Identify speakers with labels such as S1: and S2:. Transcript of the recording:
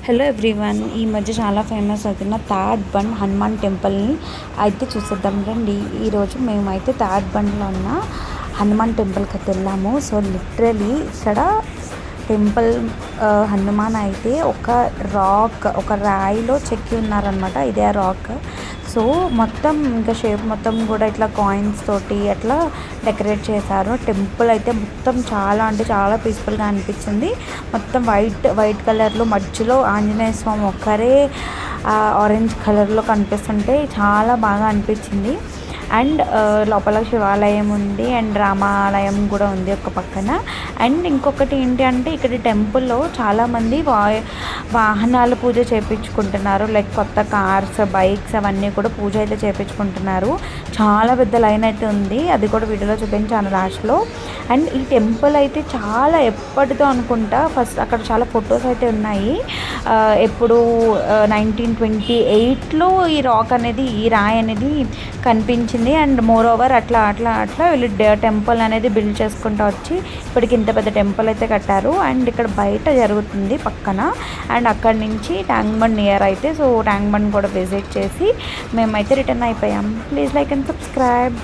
S1: Hello everyone, ఈ మధ్య చాలా ఫేమస్ అవుతున్న తాడ్ బండ్ హనుమాన్ టెంపుల్ని అయితే చూసేద్దాం రండి. ఈరోజు మేమైతే తాడ్ బండ్లో ఉన్న హనుమాన్ టెంపుల్కి అయితే వెళ్ళాము. సో లిటరలీ ఇక్కడ టెంపుల్ హనుమాన్ అయితే ఒక రాయిలో చెక్కి ఉన్నారనమాట. ఇదే ఆ రాక్. సో మొత్తం ఇంకా షేప్ మొత్తం కూడా ఇట్లా కాయిన్స్ తోటి అట్లా డెకరేట్ చేశారు. టెంపుల్ అయితే మొత్తం చాలా అంటే చాలా పీస్ఫుల్గా అనిపించింది. మొత్తం వైట్ కలర్లో మధ్యలో ఆంజనేయ స్వామి ఒక్కరే ఆరెంజ్ కలర్లో కనిపిస్తుంటే చాలా బాగా అనిపించింది. అండ్ లోపల శివాలయం ఉంది అండ్ రామాలయం కూడా ఉంది ఒక పక్కన. అండ్ ఇంకొకటి ఏంటి అంటే ఇక్కడ టెంపుల్లో చాలామంది వాహనాల పూజ చేయించుకుంటున్నారు. లైక్ కొత్త కార్స్, బైక్స్ అవన్నీ కూడా పూజ అయితే చేయించుకుంటున్నారు. చాలా పెద్ద లైన్ అయితే ఉంది, అది కూడా వీడియోలో చూపించాను లాస్ట్లో. అండ్ ఈ టెంపుల్ అయితే చాలా ఎప్పటిదో అనుకుంటా. ఫస్ట్ అక్కడ చాలా ఫొటోస్ అయితే ఉన్నాయి. ఎప్పుడు 1928లో ఈ రాయి అనేది కనిపించింది. అండ్ మోర్ ఓవర్ అట్లా వీళ్ళు టెంపుల్ అనేది బిల్డ్ చేసుకుంటూ వచ్చి ఇప్పటికి ఇంత పెద్ద టెంపుల్ అయితే కట్టారు. అండ్ ఇక్కడ బయట జరుగుతుంది పక్కన. అండ్ అక్కడి నుంచి ట్యాంక్ బండ్ నియర్ అయితే, సో ట్యాంక్ బండ్ కూడా విజిట్ చేసి మేమైతే రిటర్న్ అయిపోయాం. Please like and subscribe.